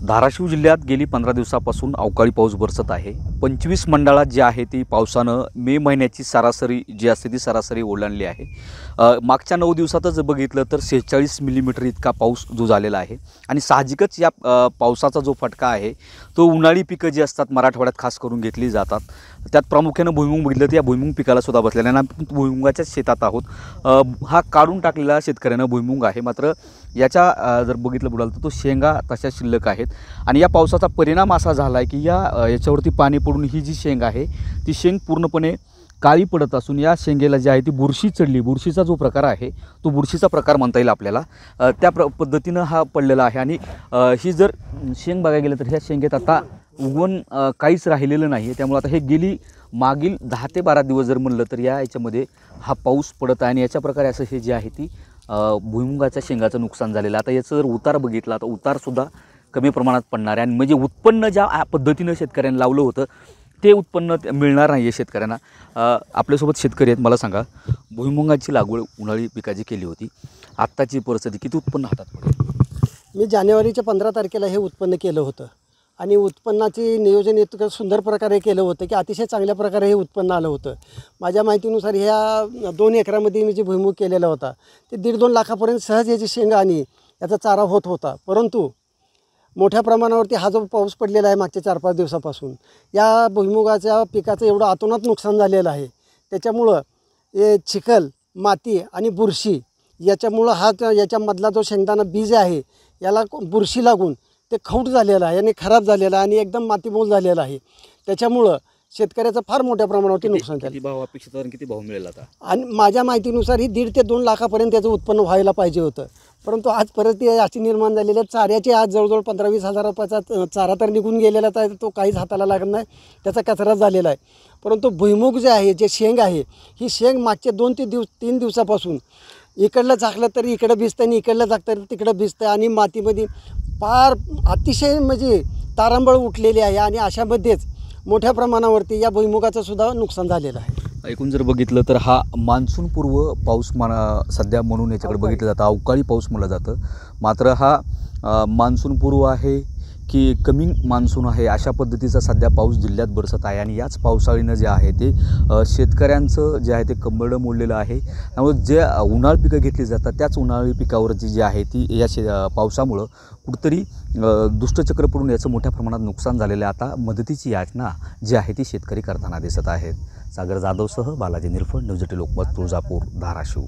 धाराशिव जिल्ह्यात गेली 15 दिवसापासून अवकाळी पाऊस बरसत आहे. 25 मंडळात जी आहे ती पावसानं मे महिन्याची सरासरी जी असते ती सरासरी ओलांडली आहे. मागच्या 9 दिवसातच बघितलं तर 46 मिलीमीटर इतका पाऊस जो झालेला आहे आणि साहजिकच या पावसाचा जो फटका आहे तो उन्हाळी पिकं जी असतात मराठवाड्यात खास करून घेतली जातात. त्यात प्रामुख्यानं भुईमुग बघितलं तर या भुईमुग पिकाला सुद्धा बसलेला आहे आणि आपण भुईमुगाच्याच शेतात आहोत. हा काढून टाकलेला शेतकऱ्यानं भुईमुग आहे, मात्र याच्या जर बघितलं बुडाल तर तो शेंगा तशा शिल्लक आहेत आणि या पावसाचा परिणाम असा झाला आहे की याच्यावरती पाणी पडून ही जी शेंग आहे ती शेंग पूर्णपणे काळी पडत असून या शेंगेला जी आहे ती बुरशी चढली. बुरशीचा जो प्रकार आहे तो बुरशीचा प्रकार म्हणता येईल आपल्याला. त्या पद्धतीनं हा पडलेला आहे आणि ही जर शेंग बघायला गेलं तर ह्या शेंगेत आता उगवण काहीच राहिलेलं नाही आहे. त्यामुळे आता हे गेली मागील 10 ते 12 दिवस जर म्हणलं तर याच्यामध्ये हा पाऊस पडत आहे आणि याच्या प्रकारे असं हे जे आहे ती भुईमुगाच्या शेंगाचं नुकसान झालेलं आहे. आता याचं जर उतार बघितला तर उतारसुद्धा कमी प्रमाणात पडणार आहे आणि म्हणजे उत्पन्न ज्या पद्धतीनं शेतकऱ्यांनी लावलं होतं ते उत्पन्न मिळणार नाही आहे शेतकऱ्यांना. आपल्यासोबत शेतकरी आहेत. मला सांगा, भुईमुगाची लागवड उन्हाळी पिकाची केली होती, आत्ताची परिस्थिती किती उत्पन्न हातात पडेल? मी जानेवारीच्या 15 तारखेला हे उत्पन्न केलं होतं आणि उत्पन्नाचे नियोजन इतकं सुंदर प्रकारे केलं होतं की अतिशय चांगल्या प्रकारे हे उत्पन्न आलं होतं. माझ्या माहितीनुसार ह्या 2 एकरामध्ये मी जे भुईमुग केलेला होता ते 1.5-2 लाखापर्यंत सहज याची शेंगा आणि याचा चारा होत होता. परंतु मोठ्या प्रमाणावरती हा जो पाऊस पडलेला आहे मागच्या 4-5 दिवसापासून या भुईमुगाच्या पिकाचं एवढं अतोनात नुकसान झालेलं आहे. त्याच्यामुळं हे चिखल, माती आणि बुरशी याच्यामुळं याच्यामधला जो शेंगदाणा बीज आहे याला बुरशी लागून ते खौट झालेलं आहे आणि खराब झालेलं आहे आणि एकदम मातीमोल झालेलं आहे. त्याच्यामुळं शेतकऱ्याचं फार मोठ्या प्रमाणावरती नुकसान झालं. किती भाव अपेक्षित आणि किती भाव मिळेल आता? आणि माझ्या माहितीनुसार ही 1.5 ते 2 लाखापर्यंत त्याचं उत्पन्न व्हायला पाहिजे होतं. परंतु आज परिस्थिती अशी निर्माण झालेली आहे, चाऱ्याचे आज जवळजवळ 15-20 हजार रुपयाचा चारा तर निघून गेलेला आहे, तो काहीच हाताला लागत नाही, त्याचा कचरा झालेला आहे. परंतु भुईमुग जे आहे, जे शेंग आहे, ही शेंग मागचे 2 ते 3 दिवसापासून इकडलं झाकलं तर इकडं भिजतं आणि इकडलं झाकलं तर तिकडं भिजतं आणि मातीमध्ये फार अतिशय म्हणजे तारांबळ उठलेली आहे आणि अशामध्येच मोठ्या प्रमाणावरती या भुईमुगाचं सुद्धा नुकसान झालेलं आहे. एकूण जर बघितलं तर हा मान्सूनपूर्व पाऊस सध्या म्हणून याच्याकडे बघितलं जातं, अवकाळी पाऊस म्हणलं जातं. मात्र हा मान्सूनपूर्व आहे की कमिंग मान्सून आहे अशा पद्धतीचा सध्या पाऊस जिल्ह्यात बरसत आहे आणि याच पावसाळीनं जे आहे ते शेतकऱ्यांचं जे आहे ते कंबरडं मोडलेलं आहे. त्यामुळे जे उन्हाळी पिकं घेतली जातात त्याच उन्हाळी पिकावरची जी आहे ती या पावसामुळं कुठंतरी दुष्टचक्र पडून याचं मोठ्या प्रमाणात नुकसान झालेलं आहे. आता मदतीची याचना जी आहे ती शेतकरी करताना दिसत आहेत. सागर जाधवसह बालाजी निरफळ, न्यूज 18 लोकमत, तुळजापूर, धाराशिव.